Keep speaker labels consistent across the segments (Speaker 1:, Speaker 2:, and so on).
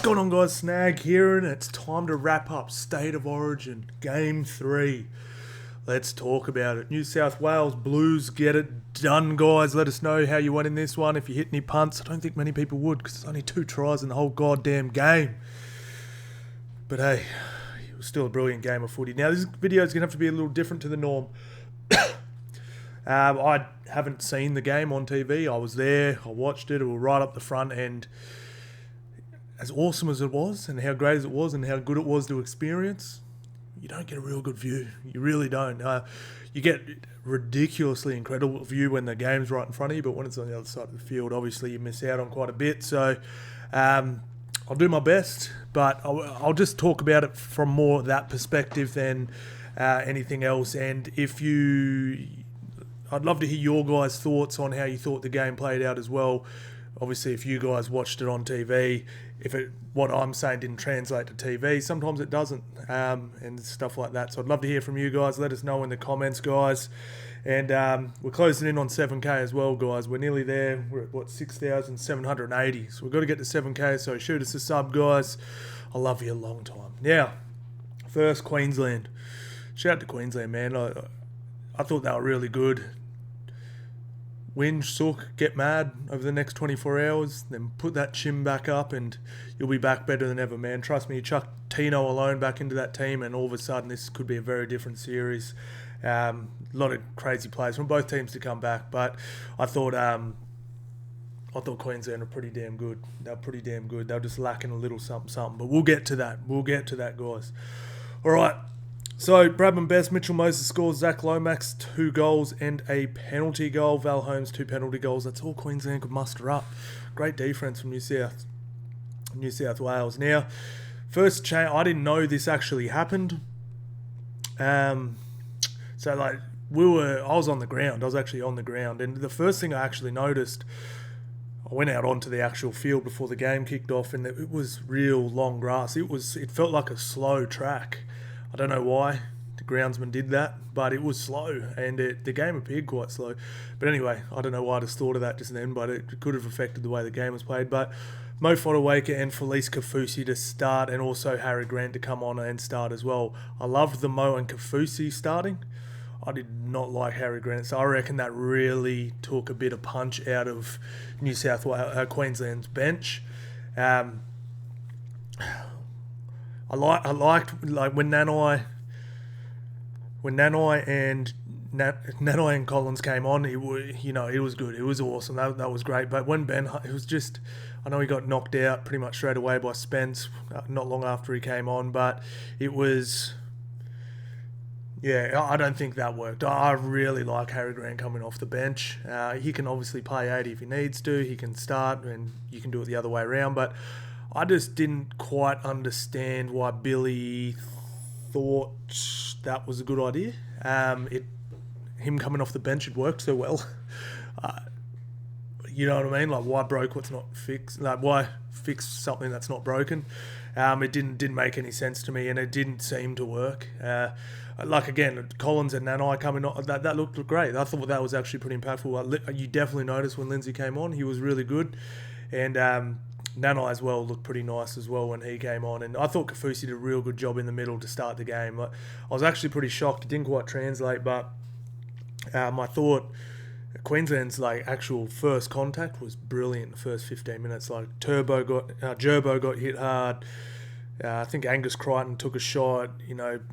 Speaker 1: What's going on, guys? Snag here, and it's time to wrap up State of Origin Game 3. Let's talk about it. New South Wales Blues get it done, guys. Let us know how you went in this one. If you hit any punts, I don't think many people would because there's only 2 tries in the whole goddamn game. But hey, it was still a brilliant game of footy. Now, this video is going to have to be a little different to the norm. I haven't seen the game on TV. I was there. I watched it. It was right up the front, and as awesome as it was and how great as it was and how good it was to experience, you don't get a real good view. You really don't. You get ridiculously incredible view when the game's right in front of you, but when it's on the other side of the field, obviously you miss out on quite a bit. So I'll do my best, but I'll just talk about it from more that perspective than anything else. And I'd love to hear your guys' thoughts on how you thought the game played out as well. Obviously, if you guys watched it on TV, what I'm saying didn't translate to TV, sometimes it doesn't, and stuff like that. So I'd love to hear from you guys. Let us know in the comments, guys. And we're closing in on 7K as well, guys. We're nearly there. We're at, 6,780. So we've got to get to 7K, so shoot us a sub, guys. I'll love you a long time. Now, first, Queensland. Shout out to Queensland, man. I thought they were really good. Whinge, sook, get mad over the next 24 hours, then put that chin back up and you'll be back better than ever, man. Trust me, you chuck Tino alone back into that team and all of a sudden this could be a very different series. A lot of crazy players from both teams to come back, but I thought Queensland were pretty damn good. They were pretty damn good. They were just lacking a little something, but we'll get to that. We'll get to that, guys. All right. So, Bradman Best, Mitchell Moses scores, Zach Lomax 2 goals and a penalty goal. Val Holmes 2 penalty goals. That's all Queensland could muster up. Great defense from New South Wales. Now, first change, I didn't know this actually happened. I was on the ground. I was actually on the ground, and the first thing I actually noticed, I went out onto the actual field before the game kicked off, and it was real long grass. It felt like a slow track. I don't know why the groundsman did that, but it was slow, and the game appeared quite slow. But anyway, I don't know why I just thought of that just then, but it could have affected the way the game was played. But Mo Fodawaker and Felice Kafusi to start, and also Harry Grant to come on and start as well. I loved the Mo and Kafusi starting. I did not like Harry Grant, so I reckon that really took a bit of punch out of New South Wales, Queensland's bench. I liked when Nanai and Collins came on. It was good. It was awesome. That was great. But when it was just, I know he got knocked out pretty much straight away by Spence not long after he came on. But it was, I don't think that worked. I really like Harry Grant coming off the bench. He can obviously play 80 if he needs to. He can start, and you can do it the other way around. But I just didn't quite understand why Billy thought that was a good idea. Him coming off the bench had worked so well. You know what I mean? Like, why broke what's not fixed? Like, why fix something that's not broken? It didn't make any sense to me, and it didn't seem to work. Again, Collins and Nanai coming on, that looked great. I thought that was actually pretty impactful. You definitely noticed when Lindsay came on, he was really good. And Nanai as well looked pretty nice as well when he came on, and I thought Kafusi did a real good job in the middle to start the game. I was actually pretty shocked; it didn't quite translate, but I thought Queensland's actual first contact was brilliant. The first 15 minutes, Gerbo got hit hard. I think Angus Crichton took a shot.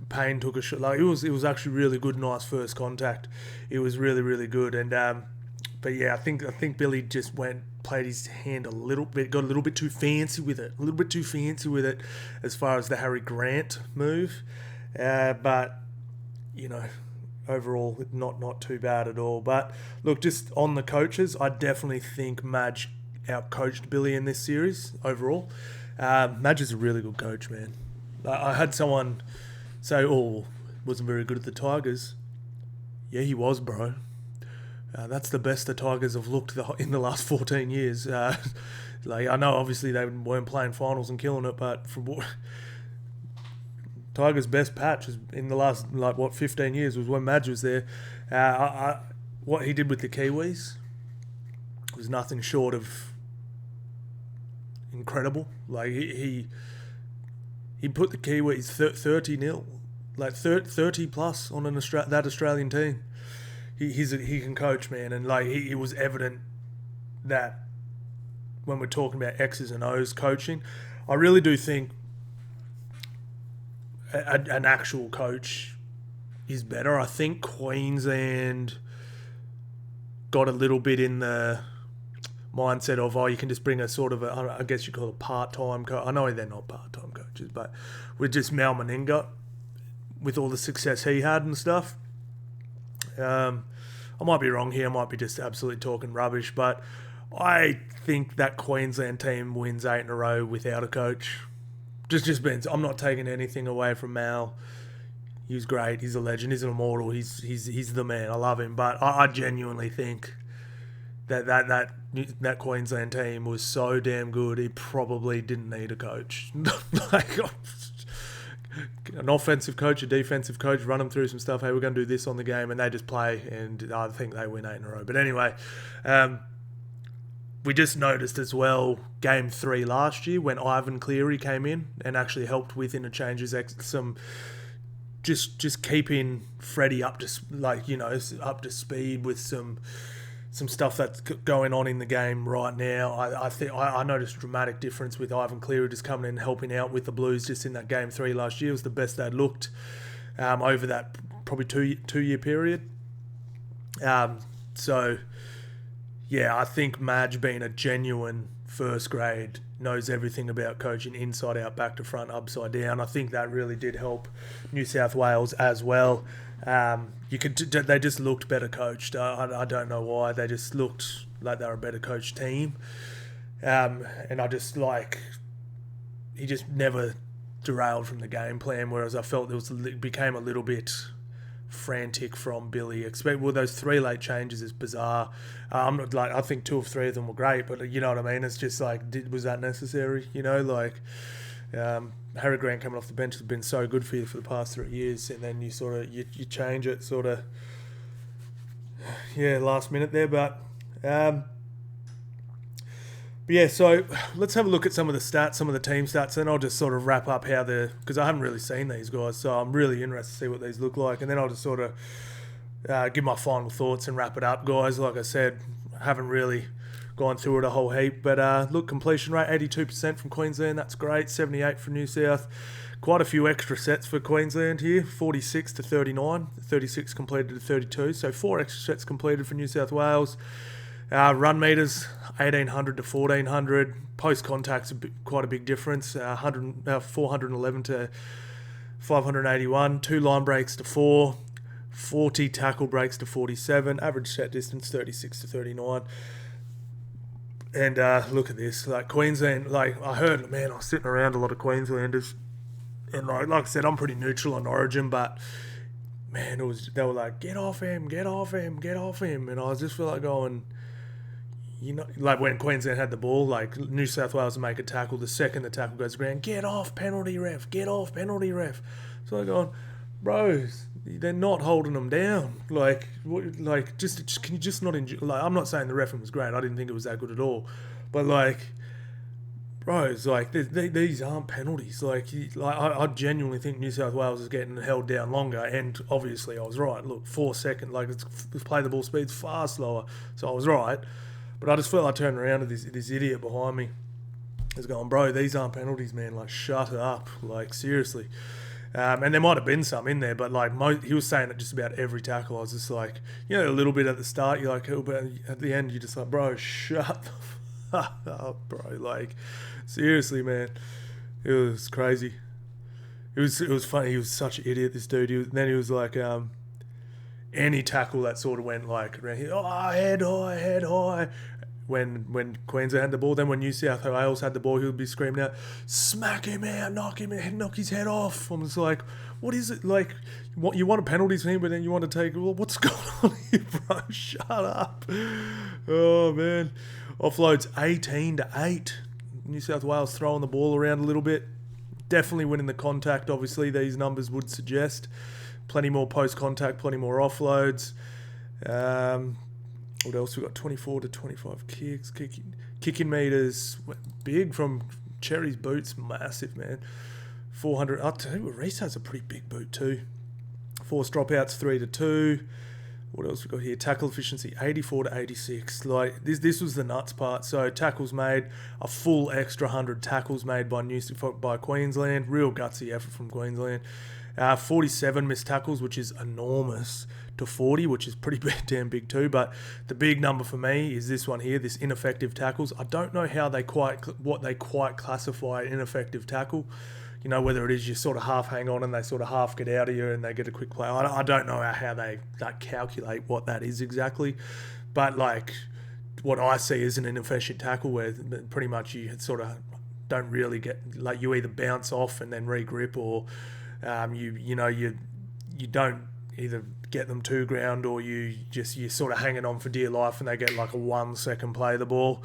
Speaker 1: Payne took a shot. It was actually really good, nice first contact. It was really, really good, and but yeah, I think Billy just played his hand a little bit, got a little bit too fancy with it. As far as the Harry Grant move. But, overall, not too bad at all. But, look, just on the coaches, I definitely think Madge out-coached Billy in this series overall. Madge is a really good coach, man. I had someone say, wasn't very good at the Tigers. Yeah, he was, bro. That's the best the Tigers have looked in the last 14 years. I know obviously they weren't playing finals and killing it, but Tigers' best patch in the last 15 years was when Madge was there. What he did with the Kiwis was nothing short of incredible. Like he put the Kiwis 30-0, like 30 plus on that Australian team. He can coach, man, and like he was evident that when we're talking about X's and O's coaching, I really do think an actual coach is better. I think Queensland got a little bit in the mindset of, you can just bring a sort of I guess you call it part-time coach. I know they're not part-time coaches, but with just Mal Meninga, with all the success he had and stuff. I might be wrong here. I might be just absolutely talking rubbish, but I think that Queensland team wins 8 in a row without a coach. Just been. I'm not taking anything away from Mal. He was great. He's a legend. He's an immortal. He's the man. I love him. But I genuinely think that Queensland team was so damn good. He probably didn't need a coach. Like an offensive coach, a defensive coach, run them through some stuff. Hey, we're going to do this on the game, and they just play. And I think they win 8 in a row. But anyway. We just noticed as well, Game 3 last year, when Ivan Cleary came in and actually helped with interchanges, some just keeping Freddie up to speed with some stuff that's going on in the game right now. I think I noticed a dramatic difference with Ivan Cleary just coming in and helping out with the Blues just in that Game 3 last year. It was the best they'd looked over that probably two-year period. So... yeah, I think Madge, being a genuine first grade, knows everything about coaching inside out, back to front, upside down. I think that really did help New South Wales as well. They just looked better coached. I don't know why. They just looked like they were a better coached team. And I just he just never derailed from the game plan, whereas I felt it became a little bit frantic from Billy. Those 3 late changes is bizarre. I'm not I think 2 or 3 of them were great, but you know what I mean. It's just was that necessary? You know, Harry Grant coming off the bench has been so good for you for the past 3 years, and then you you change it last minute there. But yeah, so let's have a look at some of the stats, some of the team stats, and I'll just sort of wrap up because I haven't really seen these guys, so I'm really interested to see what these look like, and then I'll just sort of give my final thoughts and wrap it up, guys. Like I said, I haven't really gone through it a whole heap, but look, completion rate 82% from Queensland, that's great. 78 from New South. Quite a few extra sets for Queensland here, 46 to 39, 36 completed to 32, so 4 extra sets completed for New South Wales. Run meters 1800 to 1400. Post contact's quite a big difference. 411 to 581. 2 line breaks to 4. 40 tackle breaks to 47. Average set distance 36 to 39. And look at this. Queensland. I heard, man, I was sitting around a lot of Queenslanders, and like I said, I'm pretty neutral on Origin, but man, they were like, get off him, get off him, get off him, and I was just going. You know, when Queensland had the ball, New South Wales make a tackle, the second the tackle goes ground, get off, penalty ref, get off, penalty ref. So I'm going, bros, they're not holding them down. Just can you just not enjoy? I'm not saying the referee was great. I didn't think it was that good at all, but bros, these aren't penalties. I genuinely think New South Wales is getting held down longer, and obviously I was right. Look, 4 seconds, it's play the ball speed's far slower, so I was right. But I just felt I turned around to this idiot behind me. He was going, bro, these aren't penalties, man. Shut up. Seriously. And there might have been some in there, but he was saying it just about every tackle. I was just a little bit at the start, you're but at the end, you're just bro, shut the fuck up, bro. Seriously, man. It was crazy. It was funny. He was such an idiot, this dude. Then he was any tackle that sort of went around here, head high. When Queensland had the ball, then when New South Wales had the ball, he would be screaming out, smack him out, knock his head off. I'm just what is it? What you want a penalty for him, but then you want to take, what's going on here, bro? Shut up. Oh, man. Offloads 18 to 8. New South Wales throwing the ball around a little bit. Definitely winning the contact, obviously, these numbers would suggest. Plenty more post-contact, plenty more offloads. What else? We've got 24 to 25 kicks. Kicking meters, big from Cherry's boots, massive, man. 400. I'll tell you what, Reese has a pretty big boot too. Forced dropouts 3-2. What else we got here? Tackle efficiency 84-86. Like this was the nuts part. So tackles made, a full extra 100 tackles made by Queensland. Real gutsy effort from Queensland. 47 missed tackles, which is enormous, to 40, which is pretty damn big too. But the big number for me is this one here, this ineffective tackles. I don't know how what they quite classify ineffective tackle. You know, whether it is you sort of half hang on and they sort of half get out of you and they get a quick play. I don't know how they calculate what that is exactly. But, like, what I see is an inefficient tackle where pretty much you sort of don't really get... Like, you either bounce off and then re-grip, or you don't either get them to ground, or you're sort of hanging on for dear life and they get like a 1 second play of the ball.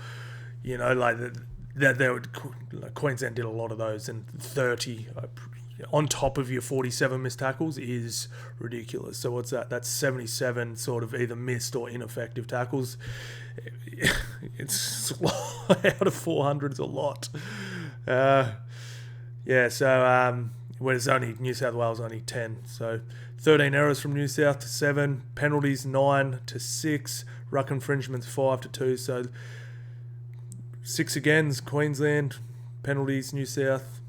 Speaker 1: You know, like... Queensland did a lot of those, and 30 on top of your 47 missed tackles is ridiculous. So what's that? That's 77 sort of either missed or ineffective tackles. It's out of 400 is a lot. Whereas only New South Wales only 10. So 13 errors from New South to 7, penalties 9 to 6, ruck infringements 5 to 2. So 6 again's Queensland, penalties New South,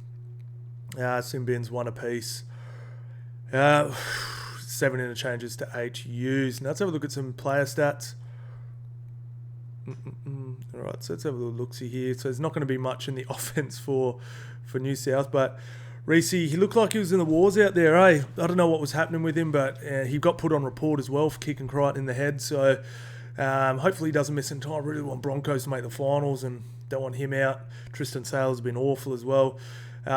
Speaker 1: sin bins 1 apiece, 7 interchanges to 8 used. Now let's have a look at some player stats. Alright, so let's have a little look-see here. So there's not going to be much in the offense for New South, but Reece, he looked like he was in the wars out there, eh? I don't know what was happening with him, but he got put on report as well for kicking Crichton in the head, so... hopefully he doesn't miss in time. I really want Broncos to make the finals and don't want him out. Tristan Sale's been awful as well.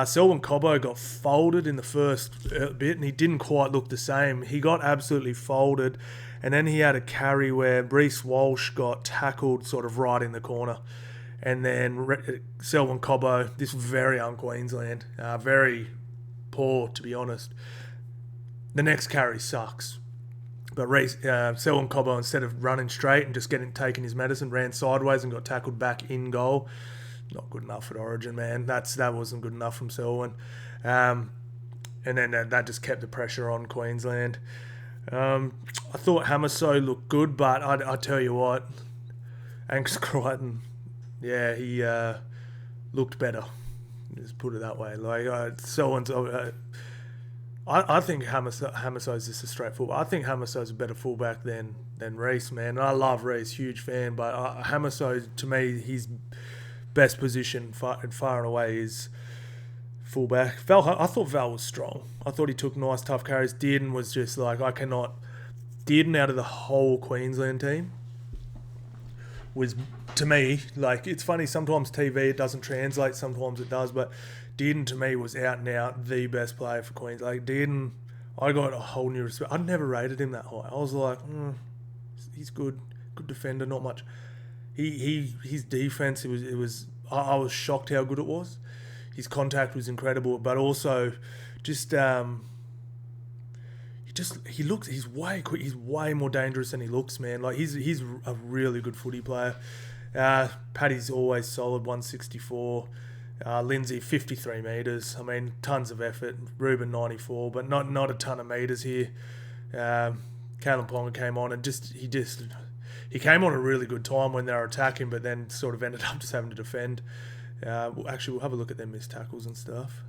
Speaker 1: Selwyn Cobbo got folded in the first bit and he didn't quite look the same. He got absolutely folded, and then he had a carry where Reece Walsh got tackled sort of right in the corner, and then Selwyn Cobbo, this was very un-Queensland, very poor to be honest. The next carry sucks. But Selwyn Cobbo, instead of running straight and just taking his medicine, ran sideways and got tackled back in goal. Not good enough at Origin, man. That wasn't good enough from Selwyn. And then that just kept the pressure on Queensland. I thought Hamiso looked good, but I tell you what, Angus Crichton, yeah, he looked better. Just put it that way. Like Selwyn's... I think Hamiso's just a straight fullback. I think Hamiso's a better fullback than Reece, man. And I love Reece, huge fan, but Hamiso, to me, his best position far and away is fullback. I thought Val was strong. I thought he took nice, tough carries. Dearden was just like, Dearden out of the whole Queensland team was, to me, like, it's funny, sometimes TV, it doesn't translate, sometimes it does, but Dearden, to me, was out and out the best player for Queensland. Like, Dearden, I got a whole new respect. I'd never rated him that high. I was like, he's good defender, not much. His defense, I was shocked how good it was. His contact was incredible, but also just he's way quick. He's way more dangerous than he looks, man. Like, he's a really good footy player. Paddy's always solid, 164. Lindsay, 53 metres. I mean, tons of effort. Ruben, 94, but not a ton of metres here. Kalen Ponga came on and he came on a really good time when they were attacking, but then sort of ended up just having to defend. We'll have a look at their missed tackles and stuff.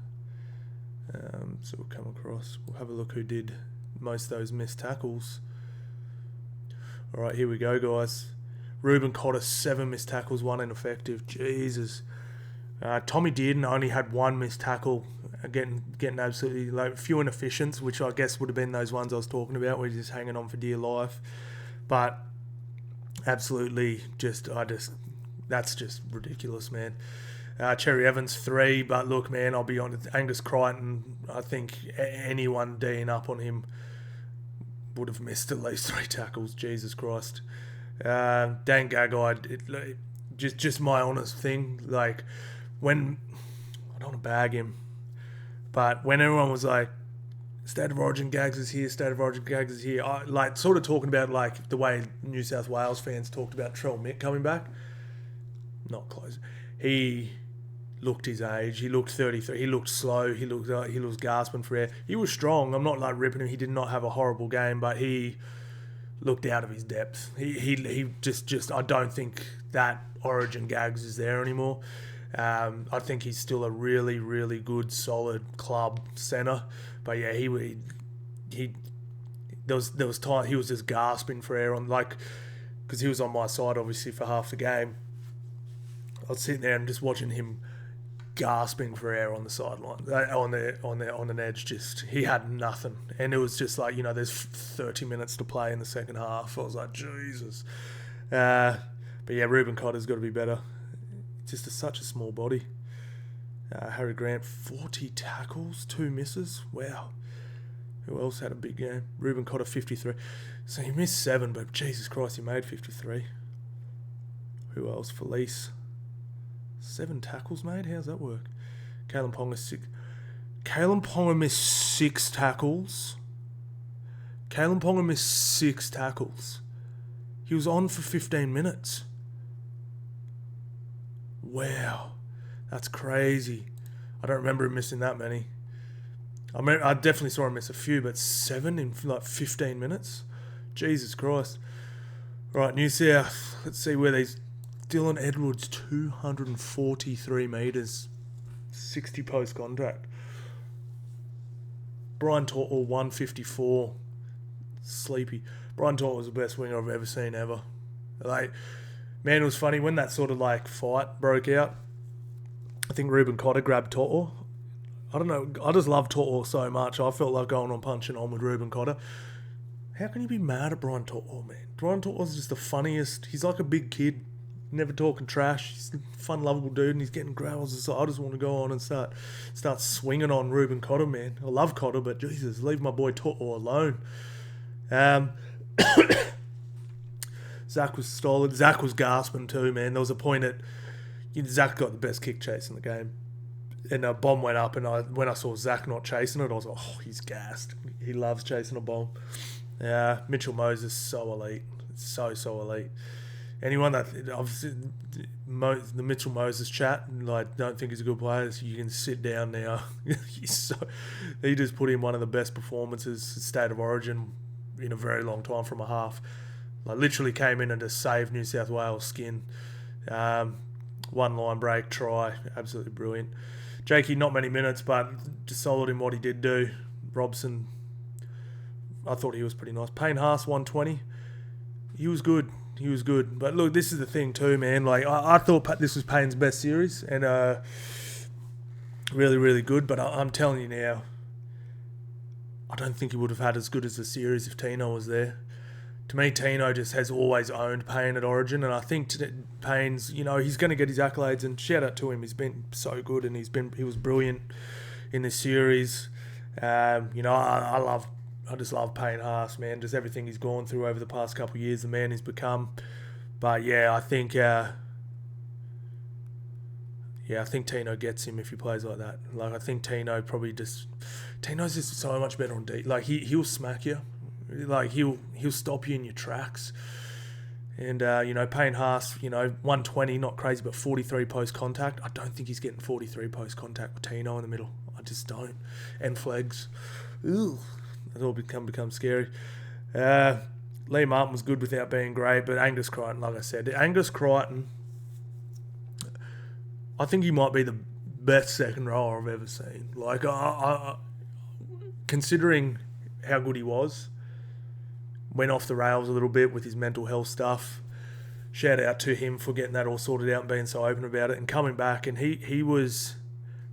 Speaker 1: So we'll come across. We'll have a look who did most of those missed tackles. All right, here we go, guys. Ruben Cotter, 7 missed tackles, 1 ineffective. Jesus. Tommy Dearden only had 1 missed tackle, getting absolutely a few inefficients, which I guess would have been those ones I was talking about where he's just hanging on for dear life. But absolutely, that's just ridiculous, man. Cherry Evans, 3, but look, man, I'll be honest, Angus Crichton, I think anyone D'ing up on him would have missed at least 3 tackles. Jesus Christ. Dan Gagai, just my honest thing, like, when, I don't want to bag him, but when everyone was like, State of Origin Gags is here, State of Origin Gags is here, I, like, sort of talking about, like, the way New South Wales fans talked about Trell Mick coming back. not close. He looked his age. He looked 33. He looked slow. He was gasping for air. He was strong. I'm not like ripping him. He did not have a horrible game, but he looked out of his depth. He just I don't think that Origin Gags is there anymore. I think he's still a really, really good, solid club centre. But yeah, he there was time he was just gasping for air on, like, because he was on my side obviously for half the game. I was sitting there and just watching him gasping for air on the sideline, on the edge. Just he had nothing, and it was just like, there's 30 minutes to play in the second half. I was like, Jesus. But yeah, Ruben Cotter's got to be better. Just such a small body. Harry Grant, 40 tackles, 2 misses. Wow. Who else had a big game? Ruben Cotter, 53. So he missed 7, but Jesus Christ, he made 53. Who else? Felice. 7 tackles made? How's that work? Kalen Ponga, 6. Kalen Ponga missed 6 tackles. Kalen Ponga missed 6 tackles. He was on for 15 minutes. Wow. That's crazy. I don't remember him missing that many. I definitely saw him miss a few, but 7 in like 15 minutes? Jesus Christ. Right, New South. Let's see where these... Dylan Edwards, 243 metres, 60 post contact. Brian Tortle, 154, sleepy. Brian Tortle was the best winger I've ever seen ever. Like, man, it was funny when that sort of like fight broke out. I think Ruben Cotter grabbed Tortle. I don't know. I just love Tortle so much. I felt like going on punching on with Ruben Cotter. How can you be mad at Brian Tortle, man? Brian Tortle's just the funniest. He's like a big kid. Never talking trash. He's a fun, lovable dude, and he's getting growls. So I just want to go on and start swinging on Ruben Cotter, man. I love Cotter, but Jesus, leave my boy Tortle alone. Zach was stolid. Zach was gasping too, man. There was a point at Zach got the best kick chase in the game, and a bomb went up. And when I saw Zach not chasing it, I was like, oh, he's gassed. He loves chasing a bomb. Mitchell Moses, so elite, so elite. Anyone that obviously the Mitchell Moses chat, like, don't think he's a good player, so you can sit down now. He just put in one of the best performances, State of Origin, in a very long time from a half. Like, literally came in and just saved New South Wales skin. One line break, try, absolutely brilliant. Jakey, not many minutes, but just solid in what he did do. Robson, I thought he was pretty nice. Payne Haas, 120. He was good. But look, this is the thing too, man. Like, I thought this was Payne's best series, and really, really good. But I'm telling you now, I don't think he would have had as good as the series if Tino was there. To me, Tino just has always owned Payne at Origin, and I think Payne's, he's going to get his accolades, and shout out to him. He's been so good, and he was brilliant in this series. I just love Payne Haas, man. Just everything he's gone through over the past couple of years, the man he's become. But yeah, I think Tino gets him if he plays like that. Like, I think Tino's just so much better on D. Like, he'll smack you. Like, he'll stop you in your tracks. And Payne Haas, 120, not crazy, but 43 post contact. I don't think he's getting 43 post contact with Tino in the middle. I just don't. And flags. Ooh. It all become scary. Lee Martin was good without being great, but Angus Crichton, like I said, I think he might be the best second rower I've ever seen. Like, considering how good he was, went off the rails a little bit with his mental health stuff. Shout out to him for getting that all sorted out and being so open about it and coming back. And he was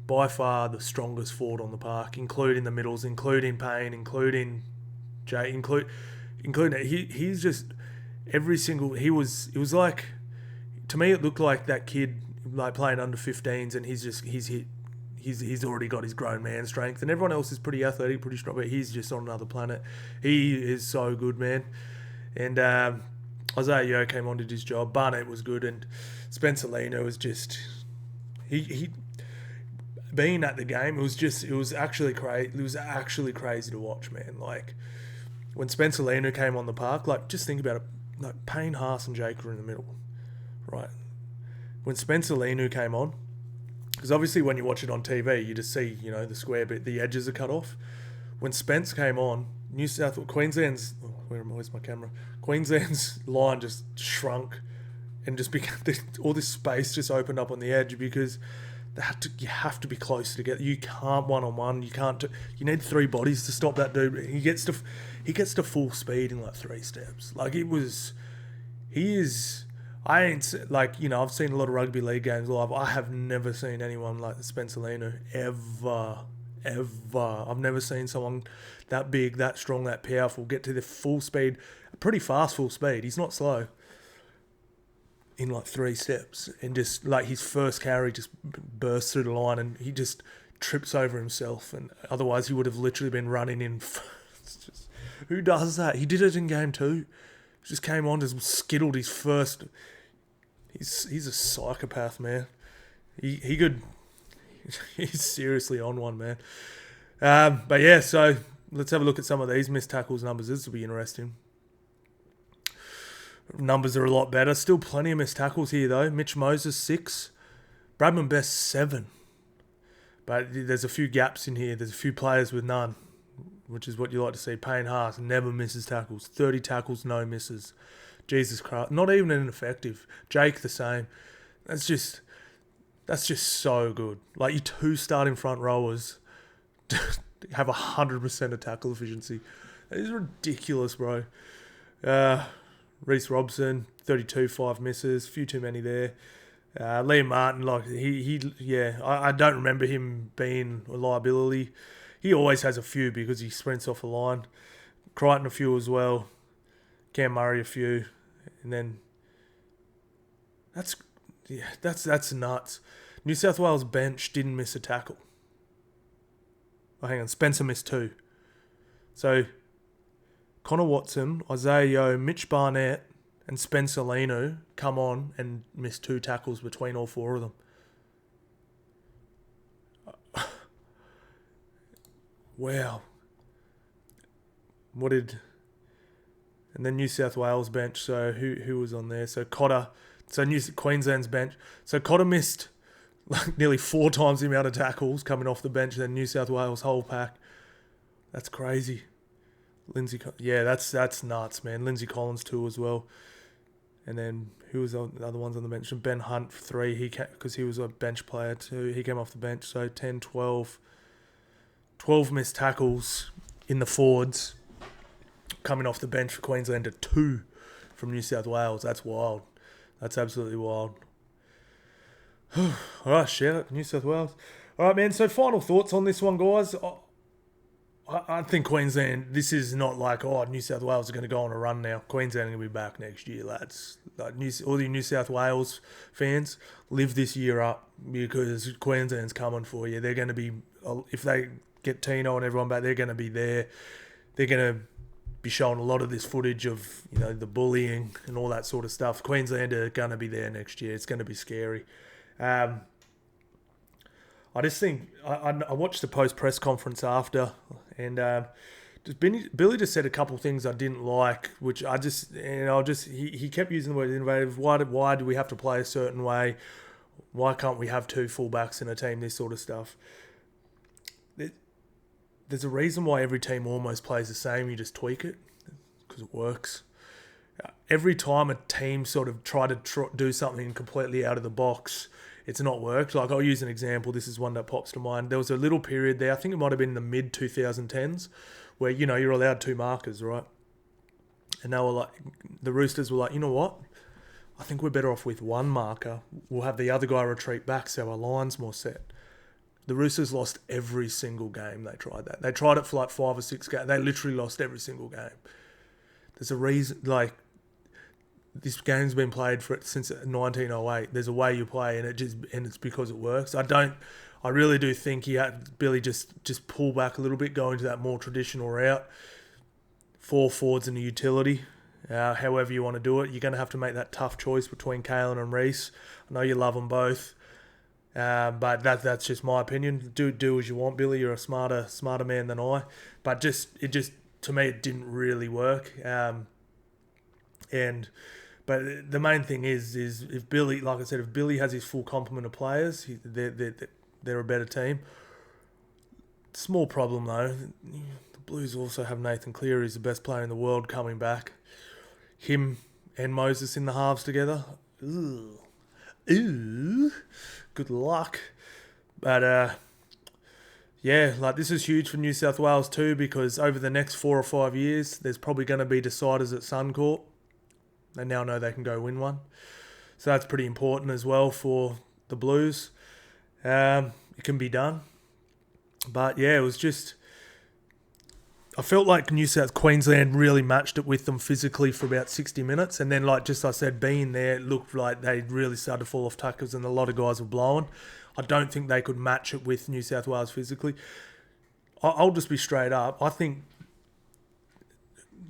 Speaker 1: by far the strongest forward on the park, including the middles, including Payne, including Jay, including he's just every single. It was like, to me, it looked like that kid like playing under 15s, and he's already got his grown man strength, and everyone else is pretty athletic, pretty strong, but he's just on another planet. He is so good, man. And Isaiah Yeo came on, did his job. Barnett was good, and Spencer Lino was just he being at the game, it was actually crazy. It was actually crazy to watch, man. Like, when Spencer Lino came on the park, like, just think about it. Like, Payne, Haas, and Jake were in the middle, right? when Spencer Lenu came on, because obviously when you watch it on TV, you just see, the square bit, the edges are cut off. When Spence came on, Queensland's, where's my camera? Queensland's line just shrunk and just became, all this space just opened up on the edge because you have to be close together. You can't one-on-one. You need three bodies to stop that dude. He gets to full speed in like 3 steps. Like I've seen a lot of rugby league games live. I have never seen anyone like the Spencer Lenu ever. I've never seen someone that big, that strong, that powerful get to the full speed, pretty fast full speed. He's not slow. In like 3 steps, and just like his first carry just bursts through the line, and he just trips over himself, and otherwise he would have literally been running in. Who does that? He did it in game 2. He just came on, just skittled his first. He's a psychopath, man. He could. He's seriously on one, man. But yeah, so let's have a look at some of these missed tackles numbers. This will be interesting. Numbers are a lot better. Still plenty of missed tackles here, though. Mitch Moses, 6. Bradman Best, 7. But there's a few gaps in here. There's a few players with none, which is what you like to see. Payne Haas never misses tackles. 30 tackles, no misses. Jesus Christ. Not even ineffective. Jake, the same. That's just so good. Like, your 2 starting front rowers have 100% of tackle efficiency. That is ridiculous, bro. Reece Robson, 32, 5 misses, few too many there. Liam Martin, I don't remember him being a liability. He always has a few because he sprints off the line. Crichton a few as well. Cam Murray a few, and then that's nuts. New South Wales bench didn't miss a tackle. Oh, hang on, Spencer missed 2. So Connor Watson, Isaiah Yeo, Mitch Barnett, and Spencer Lenu come on and miss 2 tackles between all 4 of them. Wow. And then New South Wales bench, so who was on there? So Cotter, Queensland's bench. So Cotter missed like nearly 4 times the amount of tackles coming off the bench than New South Wales whole pack. That's crazy. That's nuts, man. Lindsay Collins 2 as well. And then who was the other ones on the bench? Ben Hunt 3, because he was a bench player too. He came off the bench, so 10, 12 missed tackles in the forwards coming off the bench for Queensland to 2 from New South Wales. That's wild. That's absolutely wild. All right, shout out New South Wales. All right, man. So final thoughts on this one, guys. I think Queensland, this is not like, New South Wales are going to go on a run now. Queensland are going to be back next year, lads. Like all the New South Wales fans, live this year up because Queensland's coming for you. They're going to be, if they get Tino and everyone back, they're going to be there. They're going to be showing a lot of this footage of, the bullying and all that sort of stuff. Queensland are going to be there next year. It's going to be scary. I just think I watched the post press conference after, and Billy just said a couple of things I didn't like, which he kept using the word innovative. Why do we have to play a certain way? Why can't we have 2 fullbacks in a team? This sort of stuff. There's a reason why every team almost plays the same. You just tweak it because it works. Every time a team sort of try to do something completely out of the box, it's not worked. Like, I'll use an example. This is one that pops to mind. There was a little period there, I think it might have been in the mid-2010s, where, you're allowed 2 markers, right? And they were like, the Roosters were like, you know what? I think we're better off with 1 marker. We'll have the other guy retreat back so our line's more set. The Roosters lost every single game they tried that. They tried it for like 5 or 6 games. They literally lost every single game. There's a reason, like, this game's been played since 1908. There's a way you play, and it's because it works. I really do think Billy just pull back a little bit, go into that more traditional route. 4 forwards and a utility. However you want to do it, you're going to have to make that tough choice between Kalen and Reece. I know you love them both, but that's just my opinion. Do as you want, Billy. You're a smarter man than I. But to me, it didn't really work. But the main thing is if Billy, like I said, if Billy has his full complement of players, they're a better team. Small problem though. The Blues also have Nathan Cleary, who's the best player in the world, coming back. Him and Moses in the halves together. Ooh. Good luck. But yeah, like this is huge for New South Wales too, because over the next 4 or 5 years, there's probably going to be deciders at Suncorp. They now know they can go win one. So that's pretty important as well for the Blues. It can be done. But yeah, it was just... I felt like Queensland really matched it with them physically for about 60 minutes. And then, like just I said, being there, it looked like they really started to fall off tackles and a lot of guys were blowing. I don't think they could match it with New South Wales physically. I'll just be straight up. I think,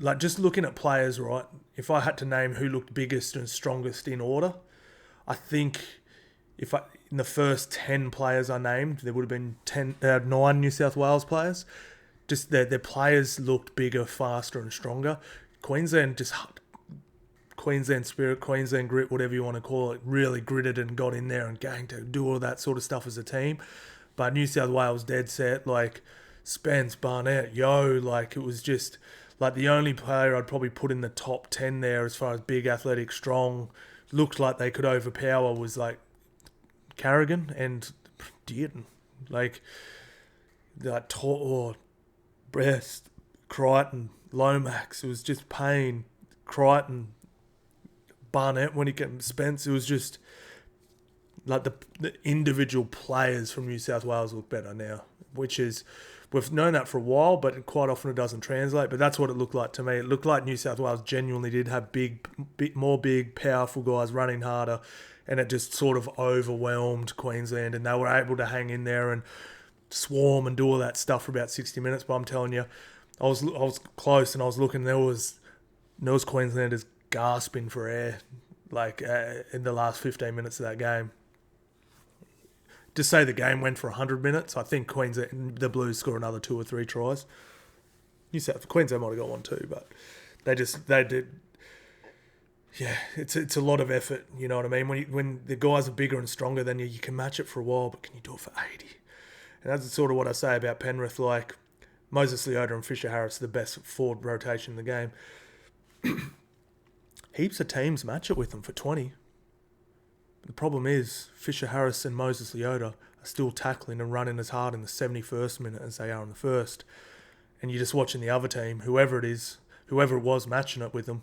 Speaker 1: like just looking at players, right, if I had to name who looked biggest and strongest in order, I think in the first 10 players I named, there would have been 9 New South Wales players. Just their players looked bigger, faster and stronger. Queensland spirit, Queensland grit, whatever you want to call it, really gritted and got in there and going to do all that sort of stuff as a team. But New South Wales dead set, like Spence, Barnett, like it was just like the only player I'd probably put in the top 10 there as far as big, athletic, strong, looked like they could overpower was like Carrigan and Dearden. Like that Breast, Crichton, Lomax, it was just pain. Crichton, Barnett when he came, Spence, it was just like the individual players from New South Wales look better now, which is, we've known that for a while, but quite often it doesn't translate. But that's what it looked like to me. It looked like New South Wales genuinely did have more big, powerful guys running harder, and it just sort of overwhelmed Queensland, and they were able to hang in there and swarm and do all that stuff for about 60 minutes. But I'm telling you, I was close and I was looking. There was Queenslanders gasping for air, like in the last 15 minutes of that game. To say the game went for 100 minutes, I think the Blues score another 2 or 3 tries. Queensland might have got 1 too, but they did. Yeah, it's a lot of effort. You know what I mean? When the guys are bigger and stronger than you can match it for a while, but can you do it for 80? And that's sort of what I say about Penrith. Like Moses Leota and Fisher Harris are the best forward rotation in the game. Heaps of teams match it with them for 20. The problem is Fisher Harris and Moses Leota are still tackling and running as hard in the 71st minute as they are in the first. And you're just watching the other team, whoever it was matching it with them,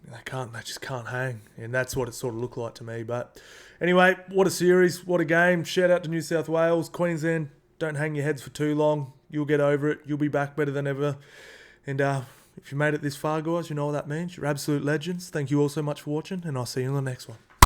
Speaker 1: they just can't hang. And that's what it sort of looked like to me. But anyway, what a series, what a game. Shout out to New South Wales. Queensland, don't hang your heads for too long. You'll get over it. You'll be back better than ever. And if you made it this far, guys, you know what that means. You're absolute legends. Thank you all so much for watching, and I'll see you in the next one.